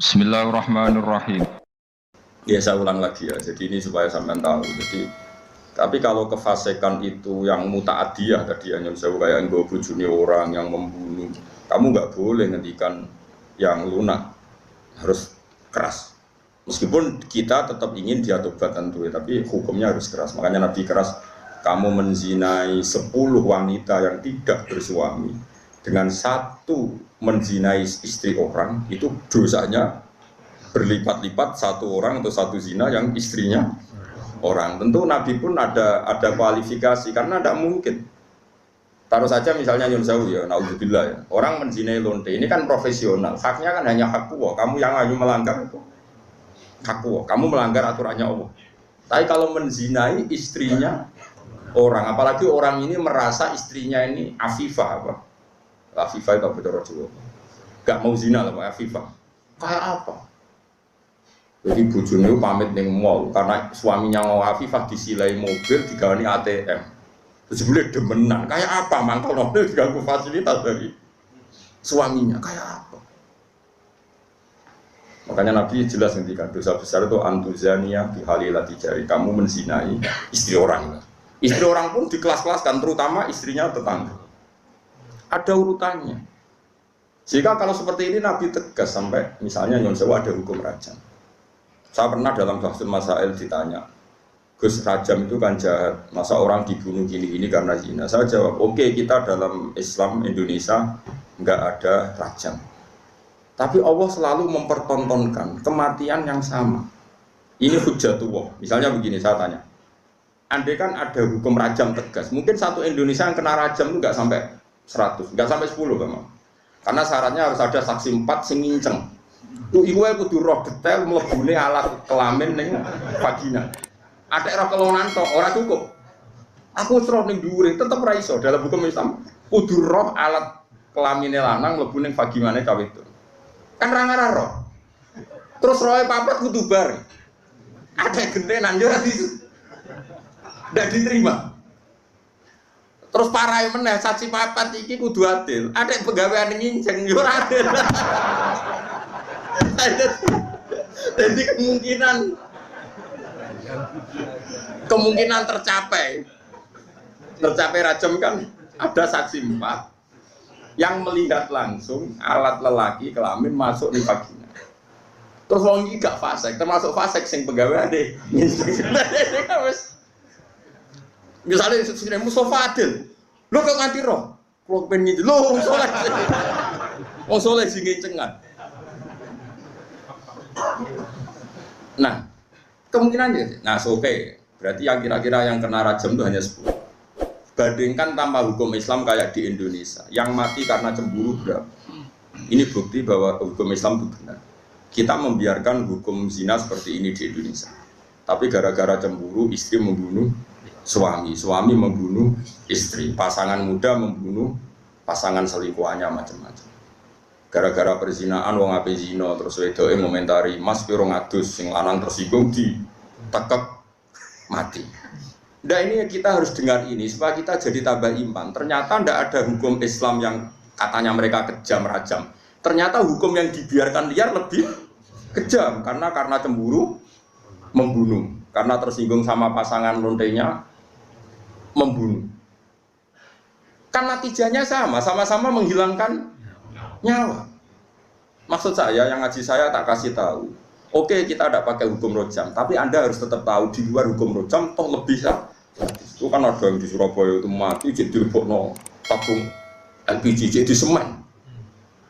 Bismillahirrahmanirrahim. Ya saya ulang lagi ya, jadi ini supaya sampean tahu. Jadi, tapi kalau kefasikan itu yang muta'adiyah tadi hanya saya kayak nggo bojone orang yang membunuh, kamu nggak boleh ngendikan yang lunak, harus keras. Meskipun kita tetap ingin dia tobat tentu ya, tapi hukumnya harus keras. Makanya Nabi keras, kamu menzinai 10 wanita yang tidak bersuami dengan satu menzinai istri orang, itu dosanya berlipat-lipat satu orang atau satu zina yang istrinya orang. Tentu Nabi pun ada kualifikasi karena tidak mungkin. Taruh saja misalnya Nyun Sewu ya, naudzubillah ya. Orang menzinai lonte ini kan profesional. Haknya kan hanya hak Allah. Kamu yang ayu melanggar itu hak Allah. Kamu melanggar aturannya Allah. Tapi kalau menzinai istrinya orang, apalagi orang ini merasa istrinya ini afifah apa? Afifah itu apa Jawa? Gak mau zina lah Pak afifah. Kayak apa? Jadi bojone pamit ning mall karena suaminya mau Afifah disilai mobil digawani ATM. Terus boleh demenan. Kayak apa mangkel mobil diganggu fasilitas dari suaminya? Kayak apa? Makanya Nabi jelas ngendikan dosa besar itu antuzania bihalilati jari. Kamu menzinai istri orang. Istri orang pun di kelas-kelaskan, terutama istrinya tetangga. Ada urutannya. Jika kalau seperti ini Nabi tegas sampai misalnya Nyon Sewu ada hukum rajam. Saya pernah dalam Bahsul Masail ditanya, Gus, rajam itu kan jahat, masa orang dibunuh gini-gini karena zina? Saya jawab, oke, kita dalam Islam Indonesia nggak ada rajam. Tapi Allah selalu mempertontonkan kematian yang sama. Ini hujjatullah. Misalnya begini, saya tanya, andai kan ada hukum rajam tegas, mungkin satu Indonesia yang kena rajam itu nggak sampai 100, nggak sampai 10 memang. Karena syaratnya harus ada saksi 4 sing nginceng. Iku kudu roh detail mlebune alat kelamin ning vagina. Ada roh kelonan tok ora cukup. Aku roh ning dhuwure tetep ora iso dalam hukum Islam. Kudu roh alat kelamine lanang mlebu ning vaginane cawe itu. Kan ra ngarah roh. Terus rohe papat kudu bar. Ada gentenan yo ora ndak diterima. Terus parahe meneh saksi papat iki kudu adil. Ada pegawaian nginceng yo ora adil. Jadi kemungkinan tercapai rajam kan ada saksi 4 yang melihat langsung alat lelaki kelamin masuk di vagina. Terus wong iki gak fasik, termasuk fasik sing pegawai ade. Misalnya sing Mustafa Adil. Lho kok nganti roh? Kulo pengen ngene. Lho wong saleh. Wong saleh sing ngencengan. Nah, kemungkinannya, oke. Berarti yang kira-kira yang kena rajam itu hanya 10. Bandingkan tanpa hukum Islam kayak di Indonesia, yang mati karena cemburu berapa? Ini bukti bahwa hukum Islam itu benar. Kita membiarkan hukum zina seperti ini di Indonesia. Tapi gara-gara cemburu, istri membunuh suami, suami membunuh istri, pasangan muda membunuh pasangan selingkuhannya macam-macam. Gara-gara perzinaan wong ape zina terus wedoke ngomentari mas piro ngadus sing lanang tersinggung ditekek mati. Nah ini kita harus dengar ini supaya kita jadi tambah iman. Ternyata tidak ada hukum Islam yang katanya mereka kejam rajam. Ternyata hukum yang dibiarkan liar lebih kejam karena cemburu membunuh, karena tersinggung sama pasangan lontenya membunuh. Kan natijanya sama-sama menghilangkan nyawa. Maksud saya, yang ngaji saya tak kasih tahu. Oke, kita tidak pakai hukum rojam, tapi Anda harus tetap tahu di luar hukum rojam toh lebih ya. Itu kan ada yang di Surabaya itu mati jadi lebokno tabung LPG jadi semen.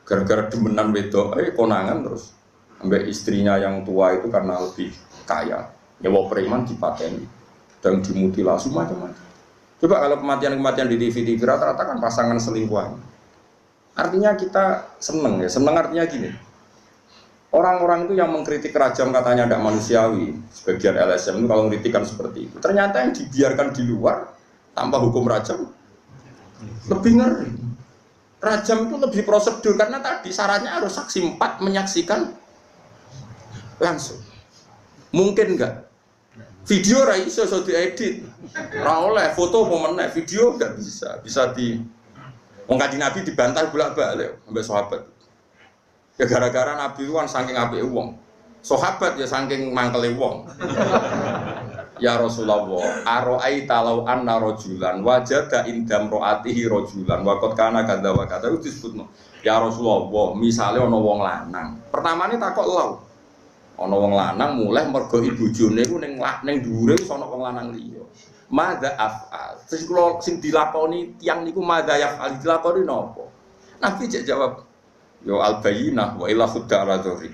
Gara-gara demenan wedok, konangan terus ambek istrinya yang tua itu karena lebih kaya. Nyewa preman dipateni dan dimutilasi macam-macam. Coba kalau kematian-kematian di TV rata-rata kan pasangan selingkuhan. Artinya kita seneng ya, seneng artinya gini. Orang-orang itu yang mengkritik rajam katanya tidak manusiawi, sebagian LSM itu kalau mengkritikan seperti itu. Ternyata yang dibiarkan di luar tanpa hukum rajam lebih ngeri. Rajam itu lebih prosedur karena tadi syaratnya harus saksi 4 menyaksikan langsung. Mungkin enggak? Video ra iso diedit. Ra oleh foto pemeneh, video enggak bisa. Bisa di Wong Kanjeng Nabi dibantah bolak-balik sampai sahabat. Ya gara-gara Nabi kan saking apike wong. Sahabat ya saking mangkele wong. Ya Rasulullah, aro'aita law anna rajulan wajada indam ro'atihi rajulan wa qad kana kadza wa kadza disebutno. Ya Rasulullah, misale ana wong lanang. Pertamane takok law. Ana wong lanang mulai mergo ibojone ku ning dhuwure wis ana wong lanang liya. Madza af'al. Terus kula sing dilakoni tiyang niku madza yaf'al dilakoni napa? Nabi cek jawab, yo al-bayyinah wa illa khudda al-dzuri.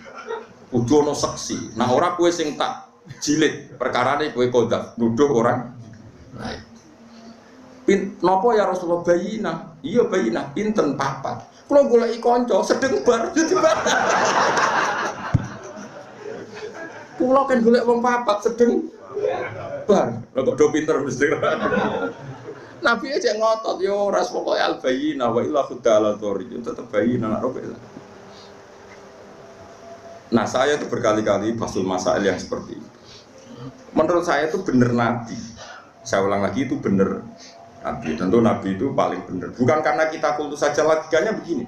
Kudu ana saksi. Nah ora kowe sing tak jilid, perkarane kowe kodaf nuduh orang lain. Napa ya Rasulullah bayyinah? Iya bayyinah, pinten papat. Kula goleki kanca sedeng bar dibantah. Kula kan golek wong papat sedeng bar. Lha kok do pinter mesti. Nabi aja ngotot yo ras pokoke al bayyinah wa illa khudda al-dzuri. Tetep bayyinah nak robek. Nah saya itu berkali-kali basul masail yang seperti itu. Menurut saya itu benar Nabi. Saya ulang lagi itu benar Nabi. Tentu Nabi itu paling benar. Bukan karena kita kultus saja, logikanya begini.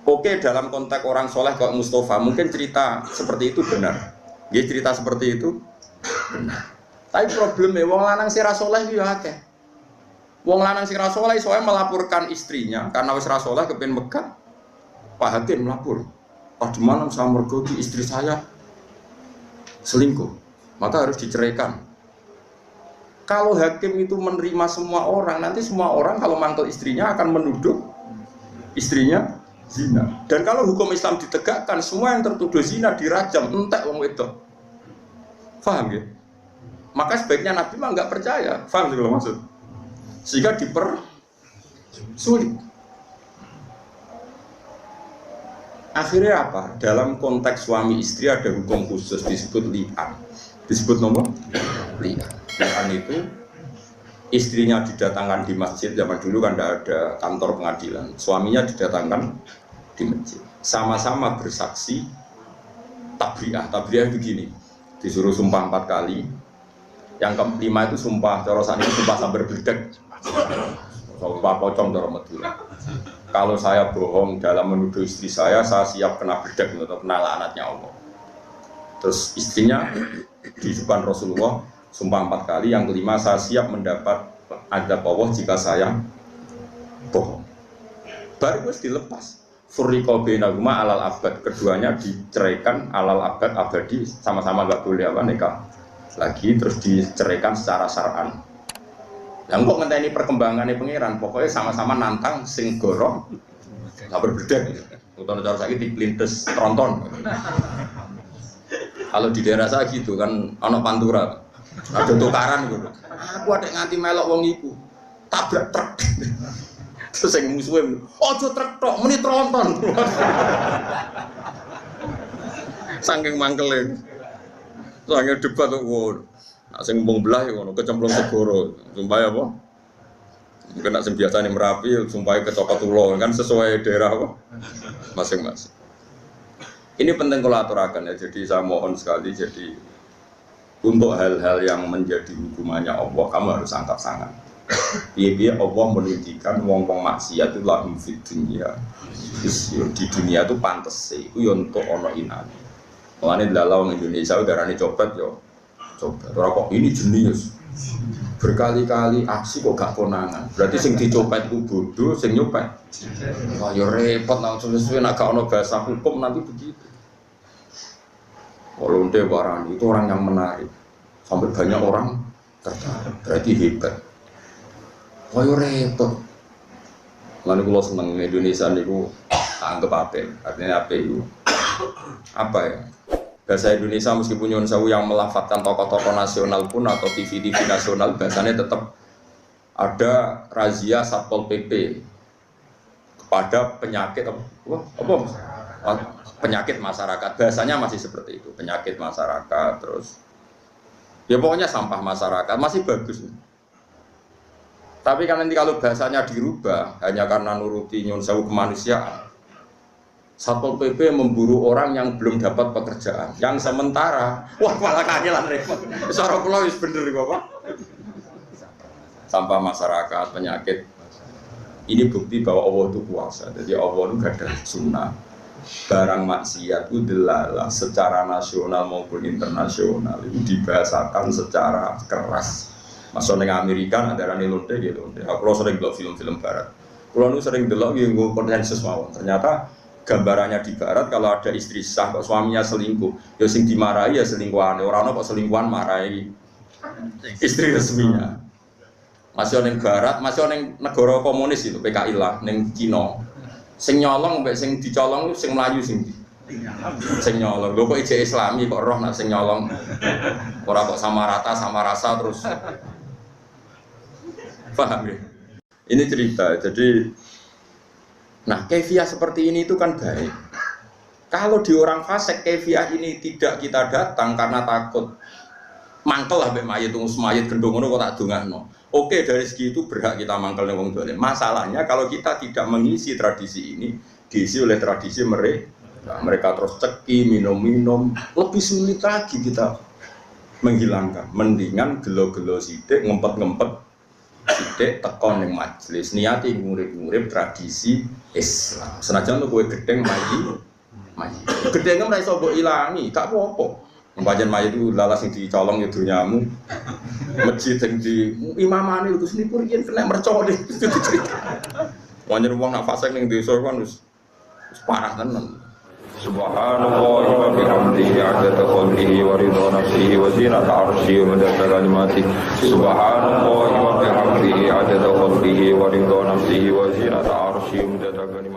Oke dalam konteks orang soleh kayak Mustafa mungkin cerita seperti itu benar. Dia cerita seperti itu benar. Tapi problemnya wong lanang sing ra soleh yo akeh. Wong lanang sing ra saleh soalnya melaporkan istrinya karena wis ra saleh kepen Mekah. Pak Hakim melapor. "Ah, di mana sama mergo istri saya selingkuh, maka harus diceraikan." Kalau hakim itu menerima semua orang, nanti semua orang kalau mangkel istrinya akan menuduh istrinya zina. Dan kalau hukum Islam ditegakkan, semua yang tertuduh zina dirajam, entek wong wedok. Paham ya? Maka sebaiknya Nabi mah nggak percaya. Paham sih kalau maksud? Sehingga dipersulit. Akhirnya apa? Dalam konteks suami istri ada hukum khusus disebut li'an. Disebut nomor li'an. Li'an itu istrinya didatangkan di masjid, zaman dulu kan tidak ada kantor pengadilan. Suaminya didatangkan di masjid. Sama-sama bersaksi tabri'ah. Tabri'ah begini, disuruh sumpah 4 kali. Yang kelima itu sumpah, cara saat ini sumpah sambar bledek. Sumpah pocong cara Madura. Kalau saya bohong dalam menuduh istri saya siap kena bledek atau kena laknatnya Allah. Terus istrinya di depan Rasulullah sumpah 4 kali. Yang kelima, saya siap mendapat azab Allah jika saya bohong. Baru harus dilepas. Furriqa bainahuma alal abad. Keduanya diceraikan alal abad, abadi, sama-sama nggak boleh apa nikah lagi, terus diceraikan secara syar'an. Yang kok ngenteni perkembangannya pangeran, pokoknya sama-sama nantang sing gorong sabar bedek. Utama cara sakit diplintes tronton. Kalau di daerah saya gitu kan, ono pantura, ada tukaran gitu. Aku ada nganti melok wong iku, tabrak truk. Terus yang musuhnya, ojo truk tok, meni tronton. Saking mangkelnya. Soalnya debat tuh, nak sing mbong belah ya, kecemplung segoro, sumpah apa? Mungkin nak sing biasa nih Merapi, sumpah kecokot ulo, kan sesuai daerah apa? Masing-masing. Ini penting kalau aturakan ya, jadi saya mohon sekali, jadi untuk hal-hal yang menjadi hukumannya Allah, kamu harus angkat tangan. Biar Allah menunjukkan wong-wong maksiat itu lahum fid dunya. Di dunia itu pantes sih, itu untuk ono inani. Mulane dalau Indonesia udarane copet yo. Copet. Ora kok ini jenius. Berkali-kali aksi kok gak konangan. Berarti sing dicopet ku bodoh, sing nyopet. Wah yo repot nang suwe-suwe nek gak ono bahasa hukum nanti begitu. Kalau Onte Warani itu orang yang menarik. Sampai banyak orang tertarik. Berarti hebat. Wah yo repot. Lalu kalau seneng Indonesia niku anggap apa? Artinya apa itu? Apa ya? Bahasa Indonesia meskipun nyuwun sewu yang melafadzkan tokoh-tokoh nasional pun atau TV-TV nasional bahasanya tetap ada razia Satpol PP kepada penyakit penyakit masyarakat. Bahasanya masih seperti itu, penyakit masyarakat, terus ya pokoknya sampah masyarakat masih bagus. Tapi kan nanti kalau bahasanya dirubah hanya karena nuruti nyuwun sewu kemanusiaan, Satpol PP memburu orang yang belum dapat pekerjaan, yang sementara, wah malah kangelan repot. Suara pulau is bener Bapak. Sampah masyarakat, penyakit. Ini bukti bahwa Allah itu kuasa. Jadi Allah itu gak ada sunnah. barang maksiat itu delalah secara nasional maupun internasional itu dibahasakan secara keras. Maksudnya Amerika ada rani lonte gitu. Aku sering delok film-film barat. Kalau nu sering delok yang konsensus mawon. Ternyata gambarannya di barat kalau ada istri sah kok suaminya selingkuh, ya sing dimarahi ya selingkuhan. Orang kok selingkuhan marahi istri resminya. Masih neng barat, masih neng negara komunis itu PKI lah, neng Cina. Sing nyolong, mbak sing dicolong, sing melayu sing nyolong. Lho kok ijek Islami kok roh nak sing nyolong. Orang kok sama rata sama rasa terus. Paham ya? Ini cerita. Jadi, nah kefiah seperti ini itu kan baik. Kalau di orang fasik kefiah ini tidak kita datang karena takut mangkel lah mbek mayit tunggu semayit gendong ngono kok tak dongakno. Oke, dari segi itu berhak kita mangkel ning wong dolim. Masalahnya kalau kita tidak mengisi tradisi ini, diisi oleh tradisi mereka. Mereka terus ceki, minum-minum, lebih sulit lagi kita menghilangkan. Mendingan gelo-gelo sithik, ngempet-ngempet sithik tekon ning majelis, niati ngurip-ngurip tradisi Islam. Senajan tuh kowe gedeng maji. Gedenge ora iso mbok ilangi, gak apa-apa. Pancen mayit itu lalas sing dicolong ya dunyamu. Masjid sing di imamane iku senipun yen kena mercone. Pancen wong nak fasik ning desa kan wis parah tenan. Subhanallah wa bihamdihi adada khalqihi wa ridha nafsihi wa zinata arsyihi wa midada kalimatihi. Subhanallah wa bihamdihi adada khalqihi wa ridha nafsihi wa zinata arsyihi wa midada kalimatihi.